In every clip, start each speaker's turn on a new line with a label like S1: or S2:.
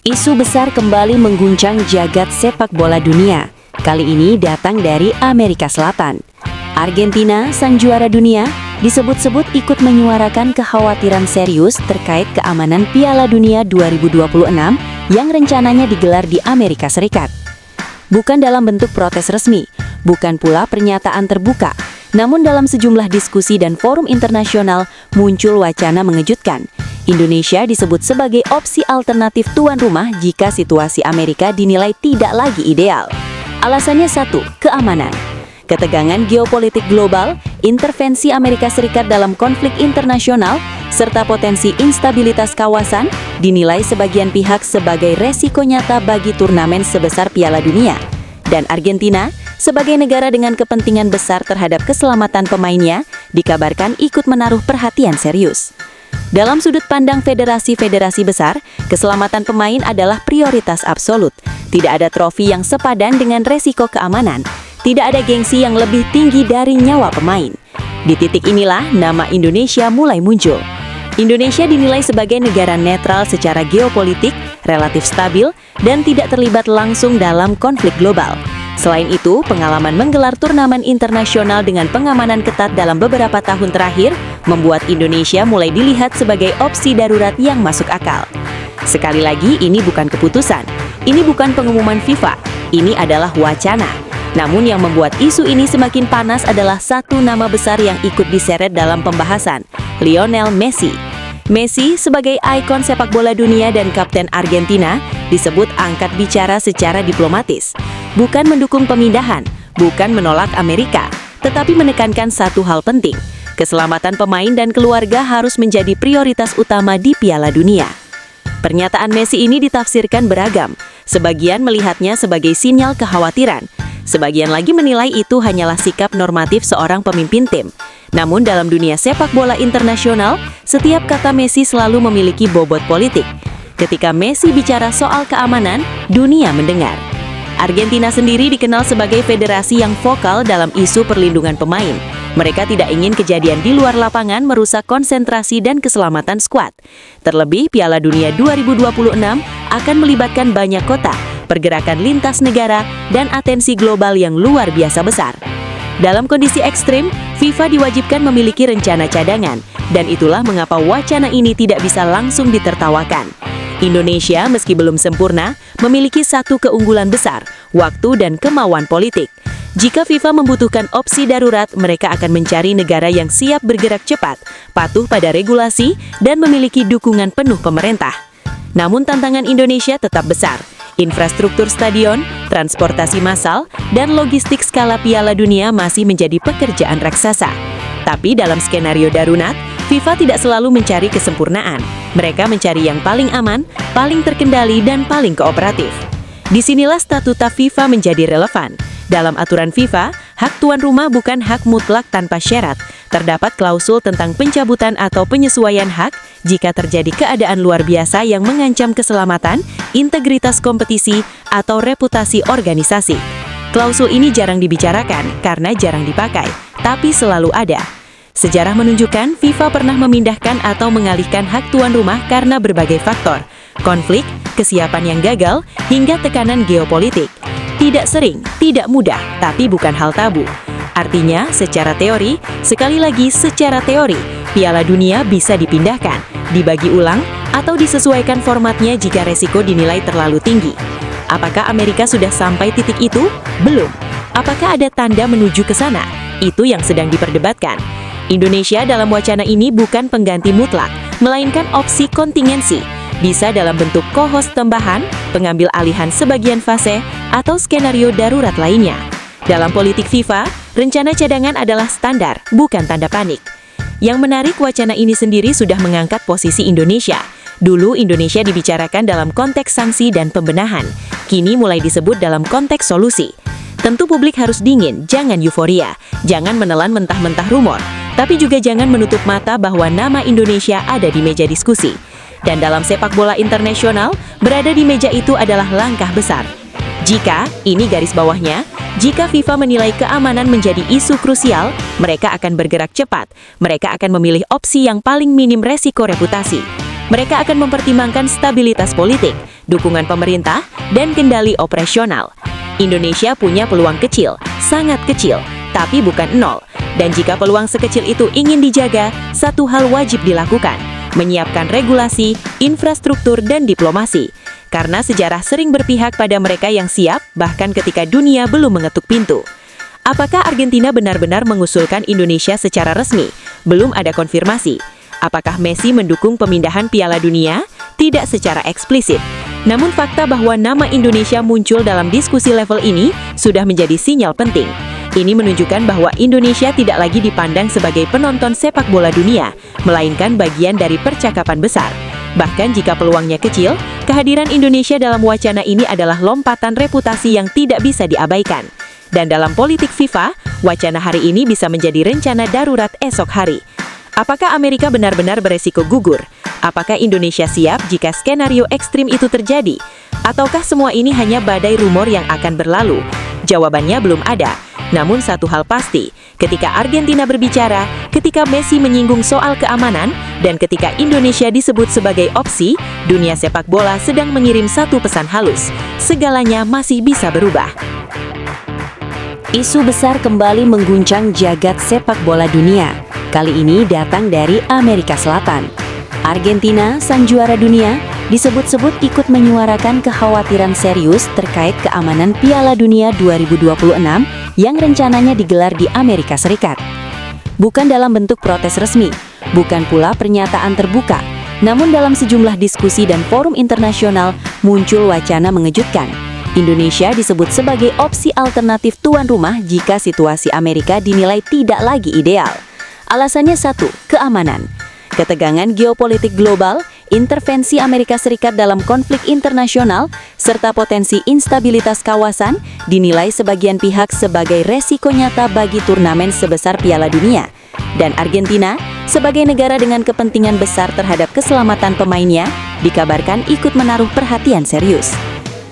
S1: Isu besar kembali mengguncang jagat sepak bola dunia. Kali ini datang dari Amerika Selatan. Argentina, sang juara dunia, disebut-sebut ikut menyuarakan kekhawatiran serius terkait keamanan Piala Dunia 2026 yang rencananya digelar di Amerika Serikat. Bukan dalam bentuk protes resmi, bukan pula pernyataan terbuka, namun dalam sejumlah diskusi dan forum internasional muncul wacana mengejutkan. Indonesia disebut sebagai opsi alternatif tuan rumah jika situasi Amerika dinilai tidak lagi ideal. Alasannya satu, keamanan. Ketegangan geopolitik global, intervensi Amerika Serikat dalam konflik internasional, serta potensi instabilitas kawasan dinilai sebagian pihak sebagai resiko nyata bagi turnamen sebesar Piala Dunia. Dan Argentina, sebagai negara dengan kepentingan besar terhadap keselamatan pemainnya, dikabarkan ikut menaruh perhatian serius. Dalam sudut pandang federasi-federasi besar, keselamatan pemain adalah prioritas absolut. Tidak ada trofi yang sepadan dengan resiko keamanan. Tidak ada gengsi yang lebih tinggi dari nyawa pemain. Di titik inilah nama Indonesia mulai muncul. Indonesia dinilai sebagai negara netral secara geopolitik, relatif stabil, dan tidak terlibat langsung dalam konflik global. Selain itu, pengalaman menggelar turnamen internasional dengan pengamanan ketat dalam beberapa tahun terakhir membuat Indonesia mulai dilihat sebagai opsi darurat yang masuk akal. Sekali lagi, ini bukan keputusan, ini bukan pengumuman FIFA, ini adalah wacana. Namun yang membuat isu ini semakin panas adalah satu nama besar yang ikut diseret dalam pembahasan, Lionel Messi. Messi sebagai ikon sepak bola dunia dan kapten Argentina disebut angkat bicara secara diplomatis. Bukan mendukung pemindahan, bukan menolak Amerika, tetapi menekankan satu hal penting. Keselamatan pemain dan keluarga harus menjadi prioritas utama di Piala Dunia. Pernyataan Messi ini ditafsirkan beragam. Sebagian melihatnya sebagai sinyal kekhawatiran. Sebagian lagi menilai itu hanyalah sikap normatif seorang pemimpin tim. Namun dalam dunia sepak bola internasional, setiap kata Messi selalu memiliki bobot politik. Ketika Messi bicara soal keamanan, dunia mendengar. Argentina sendiri dikenal sebagai federasi yang vokal dalam isu perlindungan pemain. Mereka tidak ingin kejadian di luar lapangan merusak konsentrasi dan keselamatan skuad. Terlebih, Piala Dunia 2026 akan melibatkan banyak kota, pergerakan lintas negara, dan atensi global yang luar biasa besar. Dalam kondisi ekstrim, FIFA diwajibkan memiliki rencana cadangan, dan itulah mengapa wacana ini tidak bisa langsung ditertawakan. Indonesia, meski belum sempurna, memiliki satu keunggulan besar, waktu dan kemauan politik. Jika FIFA membutuhkan opsi darurat, mereka akan mencari negara yang siap bergerak cepat, patuh pada regulasi, dan memiliki dukungan penuh pemerintah. Namun tantangan Indonesia tetap besar. Infrastruktur stadion, transportasi massal, dan logistik skala Piala Dunia masih menjadi pekerjaan raksasa. Tapi dalam skenario darurat, FIFA tidak selalu mencari kesempurnaan. Mereka mencari yang paling aman, paling terkendali, dan paling kooperatif. Disinilah statuta FIFA menjadi relevan. Dalam aturan FIFA, hak tuan rumah bukan hak mutlak tanpa syarat. Terdapat klausul tentang pencabutan atau penyesuaian hak jika terjadi keadaan luar biasa yang mengancam keselamatan, integritas kompetisi, atau reputasi organisasi. Klausul ini jarang dibicarakan karena jarang dipakai, tapi selalu ada. Sejarah menunjukkan FIFA pernah memindahkan atau mengalihkan hak tuan rumah karena berbagai faktor, konflik, kesiapan yang gagal, hingga tekanan geopolitik. Tidak sering, tidak mudah, tapi bukan hal tabu. Artinya, secara teori, sekali lagi secara teori, Piala Dunia bisa dipindahkan, dibagi ulang, atau disesuaikan formatnya jika resiko dinilai terlalu tinggi. Apakah Amerika sudah sampai titik itu? Belum. Apakah ada tanda menuju ke sana? Itu yang sedang diperdebatkan. Indonesia dalam wacana ini bukan pengganti mutlak, melainkan opsi kontingensi. Bisa dalam bentuk co-host tambahan, pengambil alihan sebagian fase, atau skenario darurat lainnya. Dalam politik FIFA, rencana cadangan adalah standar, bukan tanda panik. Yang menarik, wacana ini sendiri sudah mengangkat posisi Indonesia. Dulu Indonesia dibicarakan dalam konteks sanksi dan pembenahan. Kini mulai disebut dalam konteks solusi. Tentu publik harus dingin, jangan euforia. Jangan menelan mentah-mentah rumor. Tapi juga jangan menutup mata bahwa nama Indonesia ada di meja diskusi. Dan dalam sepak bola internasional, berada di meja itu adalah langkah besar. Jika, ini garis bawahnya, jika FIFA menilai keamanan menjadi isu krusial, mereka akan bergerak cepat. Mereka akan memilih opsi yang paling minim resiko reputasi.
S2: Mereka akan mempertimbangkan stabilitas politik, dukungan pemerintah, dan kendali operasional. Indonesia punya peluang kecil, sangat kecil, tapi bukan nol. Dan jika peluang sekecil itu ingin dijaga, satu hal wajib dilakukan, menyiapkan regulasi, infrastruktur, dan diplomasi. Karena sejarah sering berpihak pada mereka yang siap, bahkan ketika dunia belum mengetuk pintu. Apakah Argentina benar-benar mengusulkan Indonesia secara resmi? Belum ada konfirmasi. Apakah Messi mendukung pemindahan Piala Dunia? Tidak secara eksplisit. Namun fakta bahwa nama Indonesia muncul dalam diskusi level ini sudah menjadi sinyal penting. Ini menunjukkan bahwa Indonesia tidak lagi dipandang sebagai penonton sepak bola dunia, melainkan bagian dari percakapan besar. Bahkan jika peluangnya kecil, kehadiran Indonesia dalam wacana ini adalah lompatan reputasi yang tidak bisa diabaikan. Dan dalam politik FIFA, wacana hari ini bisa menjadi rencana darurat esok hari. Apakah Amerika benar-benar beresiko gugur? Apakah Indonesia siap jika skenario ekstrim itu terjadi? Ataukah semua ini hanya badai rumor yang akan berlalu? Jawabannya belum ada. Namun satu hal pasti, ketika Argentina berbicara, ketika Messi menyinggung soal keamanan, dan ketika Indonesia disebut sebagai opsi, dunia sepak bola sedang mengirim satu pesan halus. Segalanya masih bisa berubah.
S1: Isu besar kembali mengguncang jagat sepak bola dunia. Kali ini datang dari Amerika Selatan. Argentina, sang juara dunia, disebut-sebut ikut menyuarakan kekhawatiran serius terkait keamanan Piala Dunia 2026 yang rencananya digelar di Amerika Serikat. Bukan dalam bentuk protes resmi, bukan pula pernyataan terbuka, namun dalam sejumlah diskusi dan forum internasional muncul wacana mengejutkan. Indonesia disebut sebagai opsi alternatif tuan rumah jika situasi Amerika dinilai tidak lagi ideal. Alasannya satu, keamanan. Ketegangan geopolitik global, intervensi Amerika Serikat dalam konflik internasional, serta potensi instabilitas kawasan dinilai sebagian pihak sebagai resiko nyata bagi turnamen sebesar Piala Dunia. Dan Argentina, sebagai negara dengan kepentingan besar terhadap keselamatan pemainnya, dikabarkan ikut menaruh perhatian serius.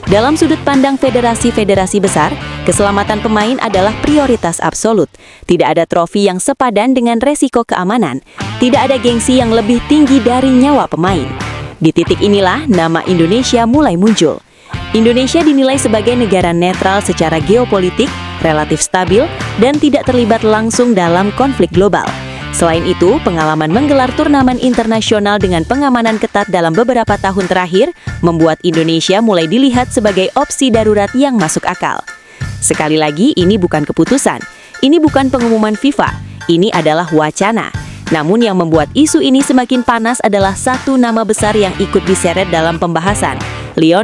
S1: Dalam sudut pandang federasi-federasi besar, keselamatan pemain adalah prioritas absolut. Tidak ada trofi yang sepadan dengan resiko keamanan. Tidak ada gengsi yang lebih tinggi dari nyawa pemain. Di titik inilah nama Indonesia mulai muncul. Indonesia dinilai sebagai negara netral secara geopolitik, relatif stabil, dan tidak terlibat langsung dalam konflik global. Selain itu, pengalaman menggelar turnamen internasional dengan pengamanan ketat dalam beberapa tahun terakhir membuat Indonesia mulai dilihat sebagai opsi darurat yang masuk akal. Sekali lagi, ini bukan keputusan. Ini bukan pengumuman FIFA. Ini adalah wacana. Namun yang membuat isu ini semakin panas adalah satu nama besar yang ikut diseret dalam pembahasan, Lionel